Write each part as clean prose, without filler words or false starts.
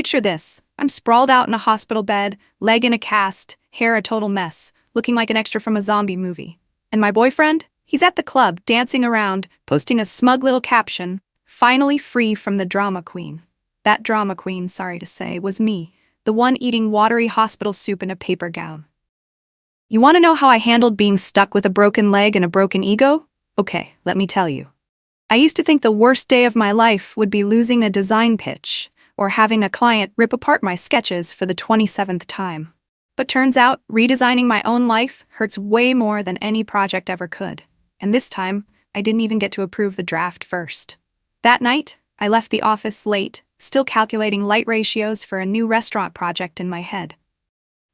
Picture this. I'm sprawled out in a hospital bed, leg in a cast, hair a total mess, looking like an extra from a zombie movie. And my boyfriend? He's at the club, dancing around, posting a smug little caption, "Finally free from the drama queen." That drama queen, sorry to say, was me, the one eating watery hospital soup in a paper gown. You want to know how I handled being stuck with a broken leg and a broken ego? Okay, let me tell you. I used to think the worst day of my life would be losing a design pitch, or having a client rip apart my sketches for the 27th time. But turns out, redesigning my own life hurts way more than any project ever could. And this time, I didn't even get to approve the draft first. That night, I left the office late, still calculating light ratios for a new restaurant project in my head.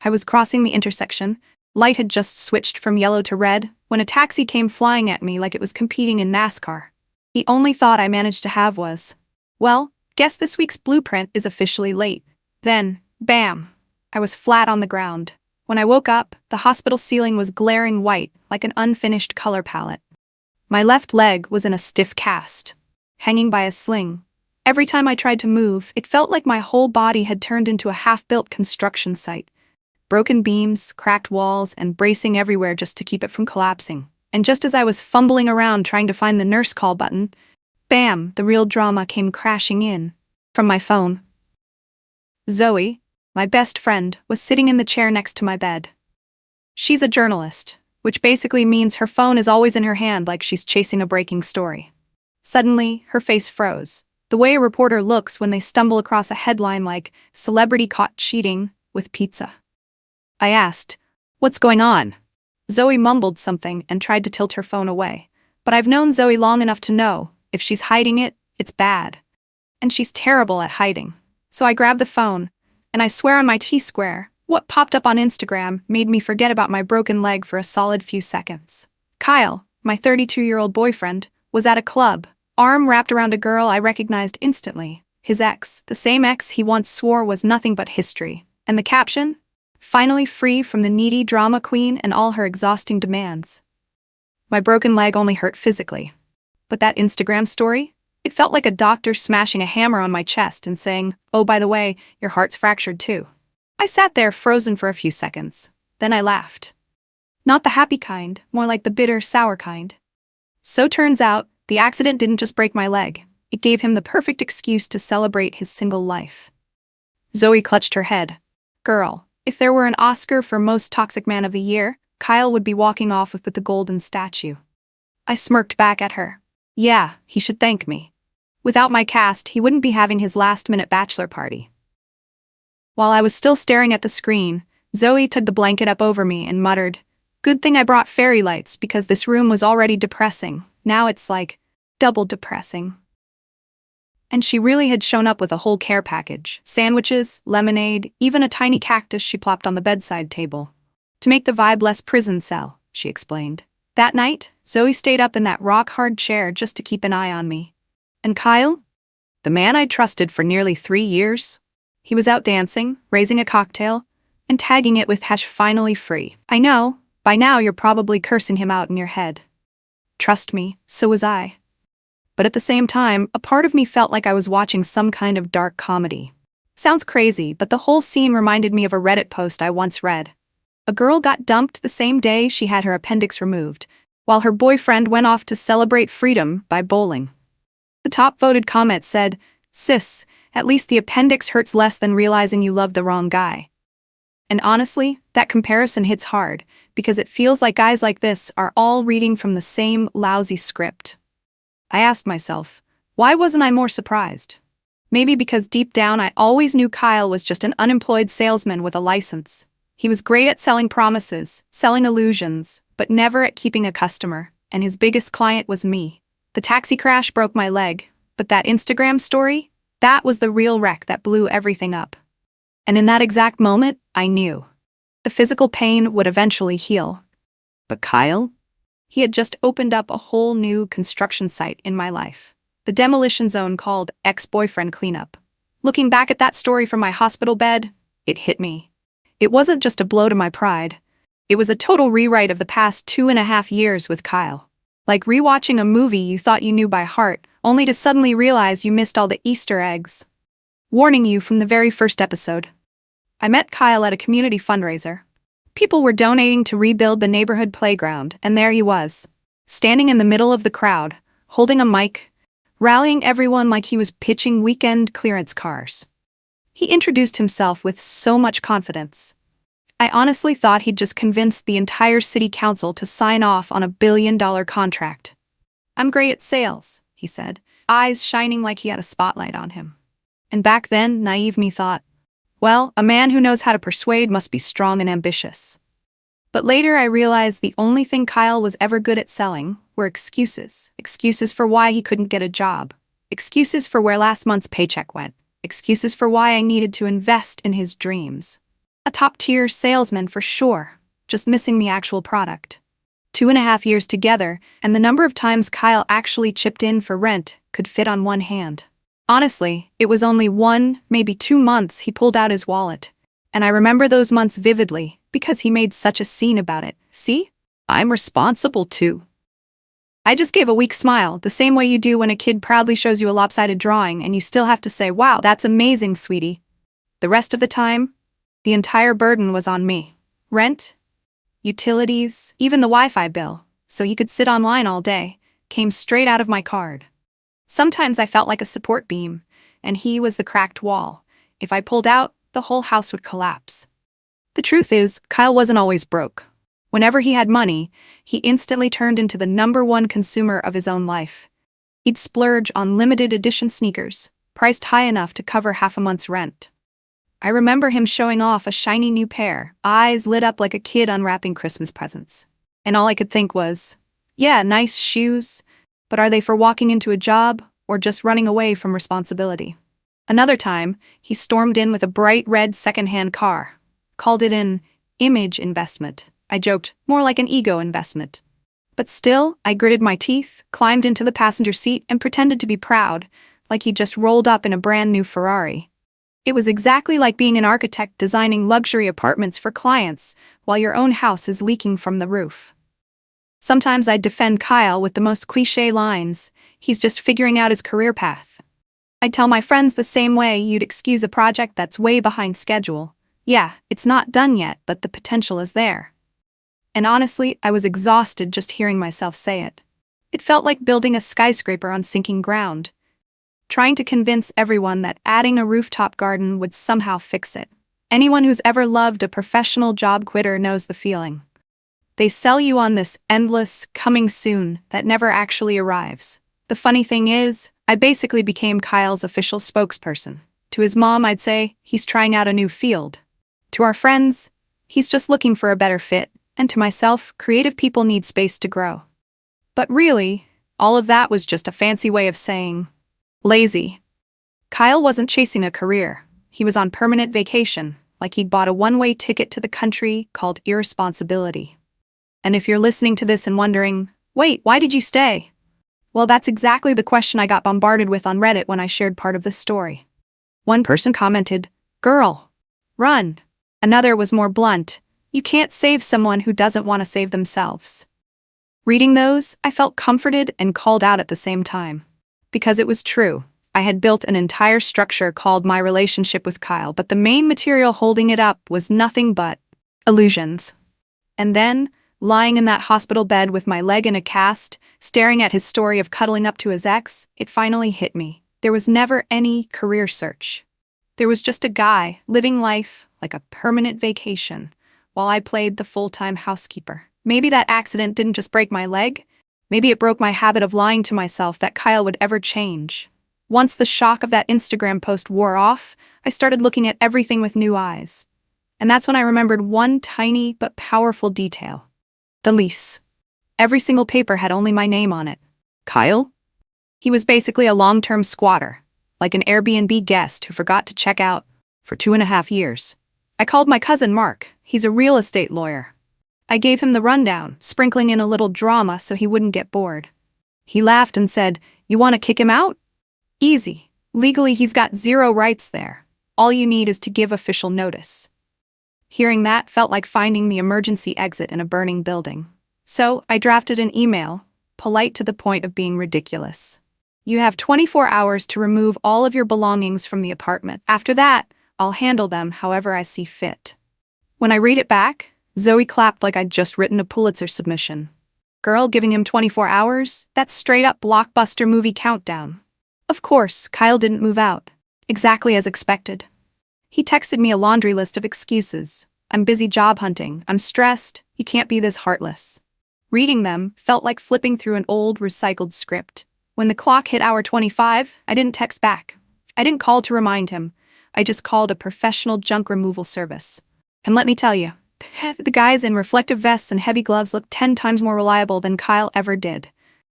I was crossing the intersection. Light had just switched from yellow to red when a taxi came flying at me like it was competing in NASCAR. The only thought I managed to have was, well, guess this week's blueprint is officially late. Then, bam, I was flat on the ground. When I woke up, the hospital ceiling was glaring white, like an unfinished color palette. My left leg was in a stiff cast, hanging by a sling. Every time I tried to move, it felt like my whole body had turned into a half-built construction site. Broken beams, cracked walls, and bracing everywhere just to keep it from collapsing. And just as I was fumbling around trying to find the nurse call button, bam, the real drama came crashing in. From my phone. Zoe, my best friend, was sitting in the chair next to my bed. She's a journalist, which basically means her phone is always in her hand like she's chasing a breaking story. Suddenly, her face froze, the way a reporter looks when they stumble across a headline like, "Celebrity Caught Cheating with Pizza." I asked, "What's going on?" Zoe mumbled something and tried to tilt her phone away. But I've known Zoe long enough to know, if she's hiding it, it's bad. And she's terrible at hiding. So I grabbed the phone, and I swear on my T-square, what popped up on Instagram made me forget about my broken leg for a solid few seconds. Kyle, my 32-year-old boyfriend, was at a club, arm wrapped around a girl I recognized instantly. His ex, the same ex he once swore was nothing but history. And the caption? "Finally free from the needy drama queen and all her exhausting demands." My broken leg only hurt physically. But that Instagram story? It felt like a doctor smashing a hammer on my chest and saying, "Oh, by the way, your heart's fractured too." I sat there frozen for a few seconds. Then I laughed. Not the happy kind, more like the bitter, sour kind. So turns out, the accident didn't just break my leg. It gave him the perfect excuse to celebrate his single life. Zoe clutched her head. Girl, if there were an Oscar for Most Toxic Man of the Year, Kyle would be walking off with the golden statue. I smirked back at her. Yeah, he should thank me. Without my cast, he wouldn't be having his last-minute bachelor party. While I was still staring at the screen, Zoe tugged the blanket up over me and muttered, "Good thing I brought fairy lights because this room was already depressing. Now it's like, double depressing." And she really had shown up with a whole care package. Sandwiches, lemonade, even a tiny cactus she plopped on the bedside table. "To make the vibe less prison cell," she explained. That night, Zoe stayed up in that rock-hard chair just to keep an eye on me. And Kyle? The man I'd trusted for nearly 3 years? He was out dancing, raising a cocktail, and tagging it with #finally free. I know, by now you're probably cursing him out in your head. Trust me, so was I. But at the same time, a part of me felt like I was watching some kind of dark comedy. Sounds crazy, but the whole scene reminded me of a Reddit post I once read. A girl got dumped the same day she had her appendix removed, while her boyfriend went off to celebrate freedom by bowling. The top-voted comment said, "Sis, at least the appendix hurts less than realizing you loved the wrong guy." And honestly, that comparison hits hard, because it feels like guys like this are all reading from the same lousy script. I asked myself, why wasn't I more surprised? Maybe because deep down I always knew Kyle was just an unemployed salesman with a license. He was great at selling promises, selling illusions, but never at keeping a customer, and his biggest client was me. The taxi crash broke my leg, but that Instagram story? That was the real wreck that blew everything up. And in that exact moment, I knew. The physical pain would eventually heal. But Kyle? He had just opened up a whole new construction site in my life. The demolition zone called ex-boyfriend cleanup. Looking back at that story from my hospital bed, it hit me. It wasn't just a blow to my pride. It was a total rewrite of the past 2.5 years with Kyle. Like rewatching a movie you thought you knew by heart, only to suddenly realize you missed all the Easter eggs. Warning you from the very first episode. I met Kyle at a community fundraiser. People were donating to rebuild the neighborhood playground, and there he was, standing in the middle of the crowd, holding a mic, rallying everyone like he was pitching weekend clearance cars. He introduced himself with so much confidence. I honestly thought he'd just convinced the entire city council to sign off on a billion-dollar contract. "I'm great at sales," he said, eyes shining like he had a spotlight on him. And back then, naive me thought, well, a man who knows how to persuade must be strong and ambitious. But later I realized the only thing Kyle was ever good at selling were excuses. Excuses for why he couldn't get a job. Excuses for where last month's paycheck went. Excuses for why I needed to invest in his dreams. A top-tier salesman for sure, just missing the actual product. 2.5 years together, and the number of times Kyle actually chipped in for rent could fit on one hand. Honestly, it was only 1, maybe 2 months he pulled out his wallet. And I remember those months vividly, because he made such a scene about it. "See? I'm responsible too." I just gave a weak smile, the same way you do when a kid proudly shows you a lopsided drawing and you still have to say, "Wow, that's amazing, sweetie." The rest of the time, the entire burden was on me. Rent, utilities, even the Wi-Fi bill, so he could sit online all day, came straight out of my card. Sometimes I felt like a support beam, and he was the cracked wall. If I pulled out, the whole house would collapse. The truth is, Kyle wasn't always broke. Whenever he had money, he instantly turned into the #1 consumer of his own life. He'd splurge on limited edition sneakers, priced high enough to cover half a month's rent. I remember him showing off a shiny new pair, eyes lit up like a kid unwrapping Christmas presents. And all I could think was, yeah, nice shoes, but are they for walking into a job or just running away from responsibility? Another time, he stormed in with a bright red second-hand car, called it an image investment. I joked, more like an ego investment. But still, I gritted my teeth, climbed into the passenger seat, and pretended to be proud, like he'd just rolled up in a brand new Ferrari. It was exactly like being an architect designing luxury apartments for clients while your own house is leaking from the roof. Sometimes I'd defend Kyle with the most cliché lines, "He's just figuring out his career path." I'd tell my friends the same way you'd excuse a project that's way behind schedule. Yeah, it's not done yet, but the potential is there. And honestly, I was exhausted just hearing myself say it. It felt like building a skyscraper on sinking ground, trying to convince everyone that adding a rooftop garden would somehow fix it. Anyone who's ever loved a professional job quitter knows the feeling. They sell you on this endless coming soon that never actually arrives. The funny thing is, I basically became Kyle's official spokesperson. To his mom, I'd say, he's trying out a new field. To our friends, he's just looking for a better fit. And to myself, creative people need space to grow. But really, all of that was just a fancy way of saying, lazy. Kyle wasn't chasing a career. He was on permanent vacation, like he'd bought a one-way ticket to the country called irresponsibility. And if you're listening to this and wondering, wait, why did you stay? Well, that's exactly the question I got bombarded with on Reddit when I shared part of this story. One person commented, "Girl, run." Another was more blunt, "You can't save someone who doesn't want to save themselves." Reading those, I felt comforted and called out at the same time. Because it was true. I had built an entire structure called my relationship with Kyle, but the main material holding it up was nothing but illusions. And then, lying in that hospital bed with my leg in a cast, staring at his story of cuddling up to his ex, it finally hit me. There was never any career search. There was just a guy living life like a permanent vacation, while I played the full-time housekeeper. Maybe that accident didn't just break my leg. Maybe it broke my habit of lying to myself that Kyle would ever change. Once the shock of that Instagram post wore off, I started looking at everything with new eyes. And that's when I remembered one tiny but powerful detail. The lease. Every single paper had only my name on it. Kyle? He was basically a long-term squatter, like an Airbnb guest who forgot to check out for 2.5 years. I called my cousin Mark. He's a real estate lawyer. I gave him the rundown, sprinkling in a little drama so he wouldn't get bored. He laughed and said, "You want to kick him out? Easy. Legally, he's got 0 rights there. All you need is to give official notice." Hearing that felt like finding the emergency exit in a burning building. So I drafted an email, polite to the point of being ridiculous. You have 24 hours to remove all of your belongings from the apartment. After that, I'll handle them however I see fit. When I read it back, Zoe clapped like I'd just written a Pulitzer submission. Girl giving him 24 hours? That's straight up blockbuster movie countdown. Of course, Kyle didn't move out. Exactly as expected. He texted me a laundry list of excuses. I'm busy job hunting. I'm stressed. You can't be this heartless. Reading them felt like flipping through an old, recycled script. When the clock hit hour 25, I didn't text back. I didn't call to remind him. I just called a professional junk removal service. And let me tell you, the guys in reflective vests and heavy gloves looked 10 times more reliable than Kyle ever did.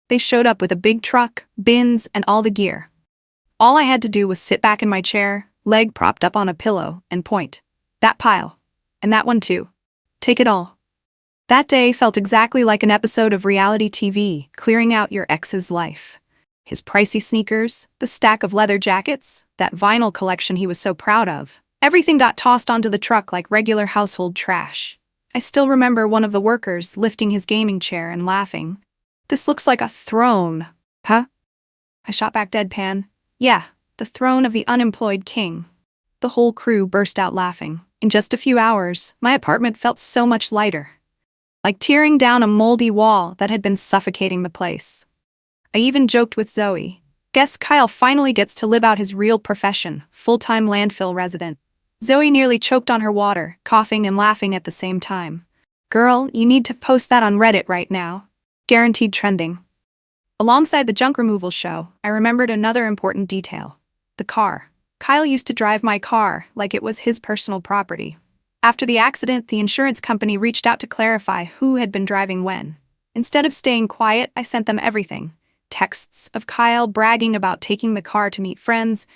They showed up with a big truck, bins, and all the gear. All I had to do was sit back in my chair, leg propped up on a pillow, and point. That pile. And that one too. Take it all. That day felt exactly like an episode of reality TV, clearing out your ex's life. His pricey sneakers, the stack of leather jackets, that vinyl collection he was so proud of. Everything got tossed onto the truck like regular household trash. I still remember one of the workers lifting his gaming chair and laughing. This looks like a throne. Huh? I shot back deadpan. Yeah, the throne of the unemployed king. The whole crew burst out laughing. In just a few hours, my apartment felt so much lighter. Like tearing down a moldy wall that had been suffocating the place. I even joked with Zoe. Guess Kyle finally gets to live out his real profession, full-time landfill resident. Zoe nearly choked on her water, coughing and laughing at the same time. Girl, you need to post that on Reddit right now. Guaranteed trending. Alongside the junk removal show, I remembered another important detail. The car. Kyle used to drive my car like it was his personal property. After the accident, the insurance company reached out to clarify who had been driving when. Instead of staying quiet, I sent them everything. Texts of Kyle bragging about taking the car to meet friends,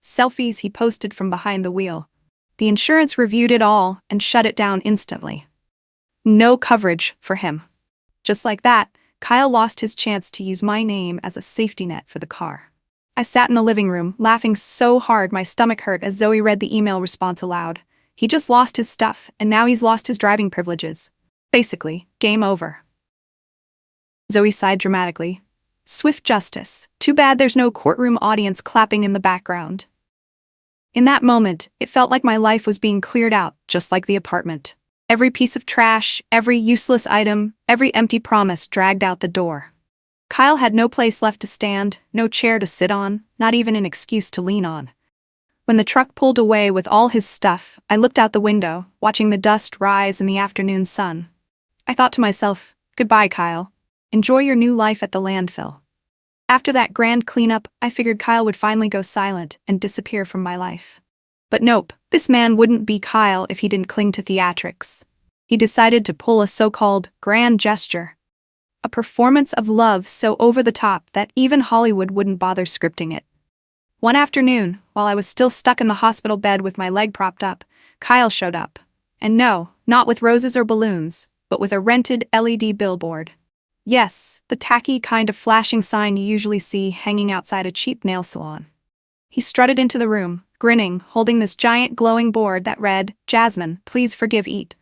selfies he posted from behind the wheel. The insurance reviewed it all and shut it down instantly. No coverage for him. Just like that, Kyle lost his chance to use my name as a safety net for the car. I sat in the living room, laughing so hard my stomach hurt as Zoe read the email response aloud. He just lost his stuff, and now he's lost his driving privileges. Basically, game over. Zoe sighed dramatically. Swift justice. Too bad there's no courtroom audience clapping in the background. In that moment, it felt like my life was being cleared out, just like the apartment. Every piece of trash, every useless item, every empty promise dragged out the door. Kyle had no place left to stand, no chair to sit on, not even an excuse to lean on. When the truck pulled away with all his stuff, I looked out the window, watching the dust rise in the afternoon sun. I thought to myself, goodbye, Kyle. Enjoy your new life at the landfill. After that grand cleanup, I figured Kyle would finally go silent and disappear from my life. But nope, this man wouldn't be Kyle if he didn't cling to theatrics. He decided to pull a so-called grand gesture. A performance of love so over the top that even Hollywood wouldn't bother scripting it. One afternoon, while I was still stuck in the hospital bed with my leg propped up, Kyle showed up. And no, not with roses or balloons, but with a rented LED billboard. Yes, the tacky kind of flashing sign you usually see hanging outside a cheap nail salon. He strutted into the room, grinning, holding this giant glowing board that read, Jasmine, please forgive eat.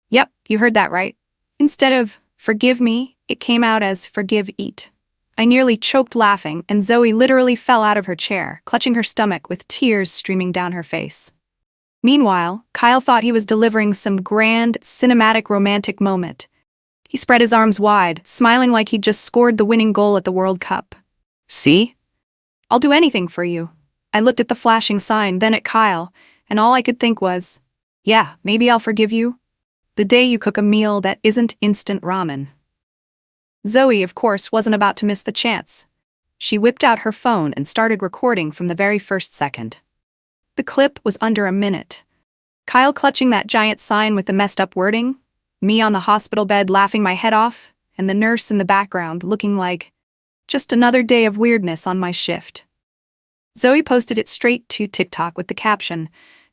Yep, you heard that right. Instead of, forgive me, it came out as, forgive eat. I nearly choked laughing, and Zoe literally fell out of her chair, clutching her stomach with tears streaming down her face. Meanwhile, Kyle thought he was delivering some grand, cinematic romantic moment. He spread his arms wide, smiling like he'd just scored the winning goal at the World Cup. See? I'll do anything for you. I looked at the flashing sign, then at Kyle, and all I could think was, yeah, maybe I'll forgive you. The day you cook a meal that isn't instant ramen. Zoe, of course, wasn't about to miss the chance. She whipped out her phone and started recording from the very first second. The clip was under a minute. Kyle clutching that giant sign with the messed up wording, me on the hospital bed laughing my head off, and the nurse in the background looking like just another day of weirdness on my shift. Zoe posted it straight to TikTok with the caption,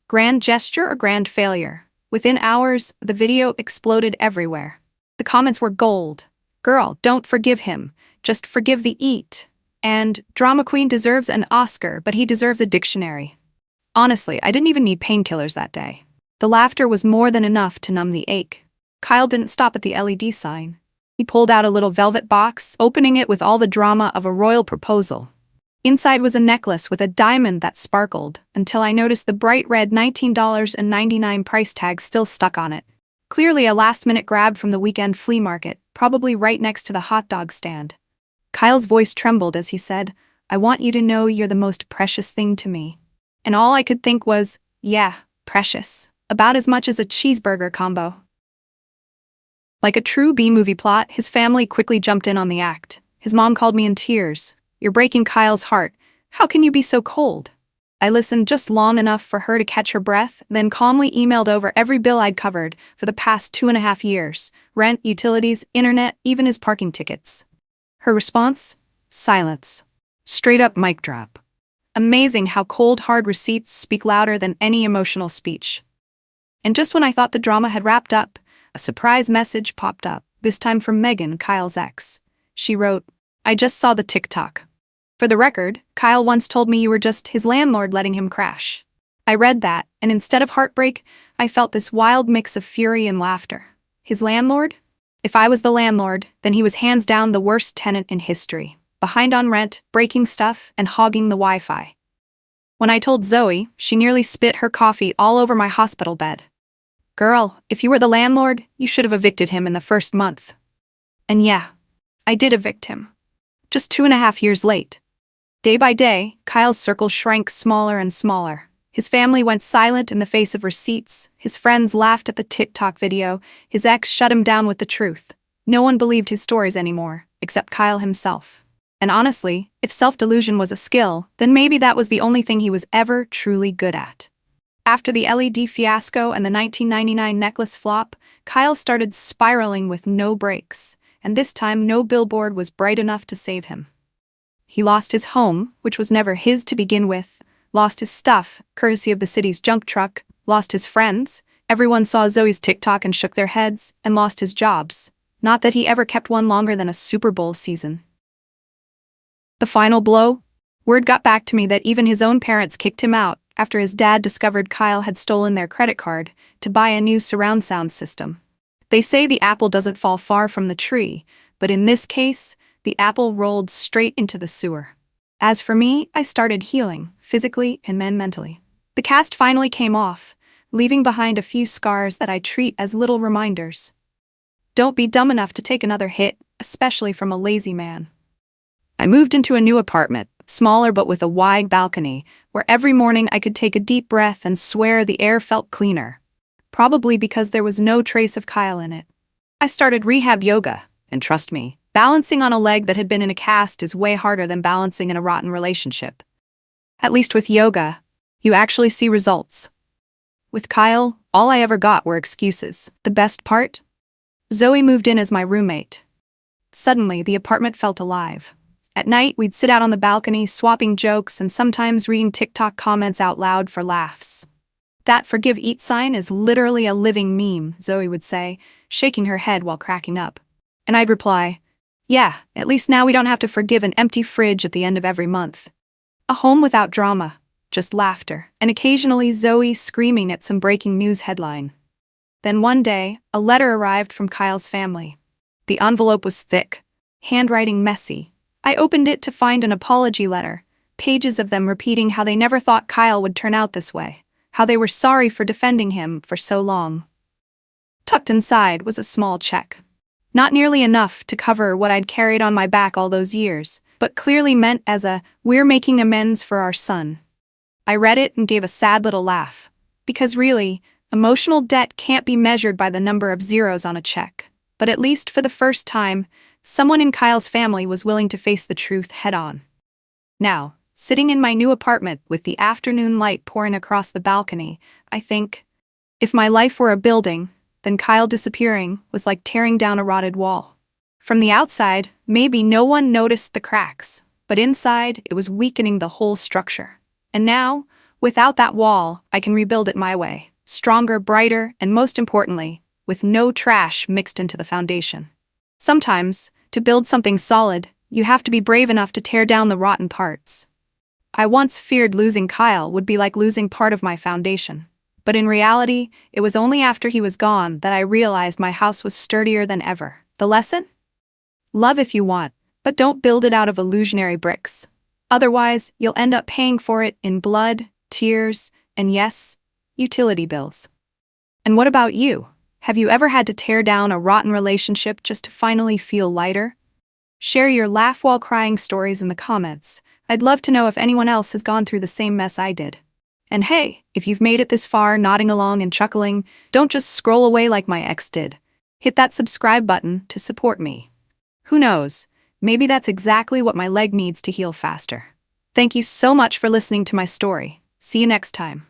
grand gesture or grand failure. Within hours, the video exploded everywhere. The comments were gold. Girl, don't forgive him. Just forgive the eat. And drama queen deserves an Oscar, but he deserves a dictionary. Honestly, I didn't even need painkillers that day. The laughter was more than enough to numb the ache. Kyle didn't stop at the LED sign. He pulled out a little velvet box, opening it with all the drama of a royal proposal. Inside was a necklace with a diamond that sparkled, until I noticed the bright red $19.99 price tag still stuck on it. Clearly a last-minute grab from the weekend flea market, probably right next to the hot dog stand. Kyle's voice trembled as he said, "I want you to know you're the most precious thing to me." And all I could think was, yeah, precious. About as much as a cheeseburger combo. Like a true B-movie plot, his family quickly jumped in on the act. His mom called me in tears. "You're breaking Kyle's heart. How can you be so cold?" I listened just long enough for her to catch her breath, then calmly emailed over every bill I'd covered for the past 2.5 years. Rent, utilities, internet, even his parking tickets. Her response? Silence. Straight up mic drop. Amazing how cold, hard receipts speak louder than any emotional speech. And just when I thought the drama had wrapped up, a surprise message popped up, this time from Megan, Kyle's ex. She wrote, "I just saw the TikTok. For the record, Kyle once told me you were just his landlord letting him crash." I read that, and instead of heartbreak, I felt this wild mix of fury and laughter. His landlord? If I was the landlord, then he was hands down the worst tenant in history. Behind on rent, breaking stuff, and hogging the Wi-Fi. When I told Zoe, she nearly spit her coffee all over my hospital bed. "Girl, if you were the landlord, you should have evicted him in the first month." And yeah, I did evict him. Just 2.5 years late. Day by day, Kyle's circle shrank smaller and smaller. His family went silent in the face of receipts, his friends laughed at the TikTok video, his ex shut him down with the truth. No one believed his stories anymore, except Kyle himself. And honestly, if self-delusion was a skill, then maybe that was the only thing he was ever truly good at. After the LED fiasco and the 1999 necklace flop, Kyle started spiraling with no breaks, and this time no billboard was bright enough to save him. He lost his home, which was never his to begin with, lost his stuff, courtesy of the city's junk truck, lost his friends, everyone saw Zoe's TikTok and shook their heads, and lost his jobs. Not that he ever kept one longer than a Super Bowl season. The final blow? Word got back to me that even his own parents kicked him out after his dad discovered Kyle had stolen their credit card to buy a new surround sound system. They say the apple doesn't fall far from the tree, but in this case, the apple rolled straight into the sewer. As for me, I started healing, physically and mentally. The cast finally came off, leaving behind a few scars that I treat as little reminders. Don't be dumb enough to take another hit, especially from a lazy man. I moved into a new apartment, smaller but with a wide balcony, where every morning I could take a deep breath and swear the air felt cleaner. Probably because there was no trace of Kyle in it. I started rehab yoga, and trust me, balancing on a leg that had been in a cast is way harder than balancing in a rotten relationship. At least with yoga, you actually see results. With Kyle, all I ever got were excuses. The best part? Zoe moved in as my roommate. Suddenly, the apartment felt alive. At night, we'd sit out on the balcony, swapping jokes and sometimes reading TikTok comments out loud for laughs. "That forgive eat sign is literally a living meme," Zoe would say, shaking her head while cracking up. And I'd reply, "Yeah, at least now we don't have to forgive an empty fridge at the end of every month." A home without drama, just laughter, and occasionally Zoe screaming at some breaking news headline. Then one day, a letter arrived from Kyle's family. The envelope was thick, handwriting messy. I opened it to find an apology letter, pages of them repeating how they never thought Kyle would turn out this way, how they were sorry for defending him for so long. Tucked inside was a small check. Not nearly enough to cover what I'd carried on my back all those years, but clearly meant as a, "We're making amends for our son." I read it and gave a sad little laugh, because really, emotional debt can't be measured by the number of zeros on a check. But at least for the first time, someone in Kyle's family was willing to face the truth head-on. Now, sitting in my new apartment with the afternoon light pouring across the balcony, I think, if my life were a building, then Kyle disappearing was like tearing down a rotted wall. From the outside, maybe no one noticed the cracks, but inside, it was weakening the whole structure. And now, without that wall, I can rebuild it my way, stronger, brighter, and most importantly, with no trash mixed into the foundation. Sometimes, to build something solid, you have to be brave enough to tear down the rotten parts. I once feared losing Kyle would be like losing part of my foundation. But in reality, it was only after he was gone that I realized my house was sturdier than ever. The lesson? Love if you want, but don't build it out of illusionary bricks. Otherwise, you'll end up paying for it in blood, tears, and yes, utility bills. And what about you? Have you ever had to tear down a rotten relationship just to finally feel lighter? Share your laugh while crying stories in the comments. I'd love to know if anyone else has gone through the same mess I did. And hey, if you've made it this far, nodding along and chuckling, don't just scroll away like my ex did. Hit that subscribe button to support me. Who knows? Maybe that's exactly what my leg needs to heal faster. Thank you so much for listening to my story. See you next time.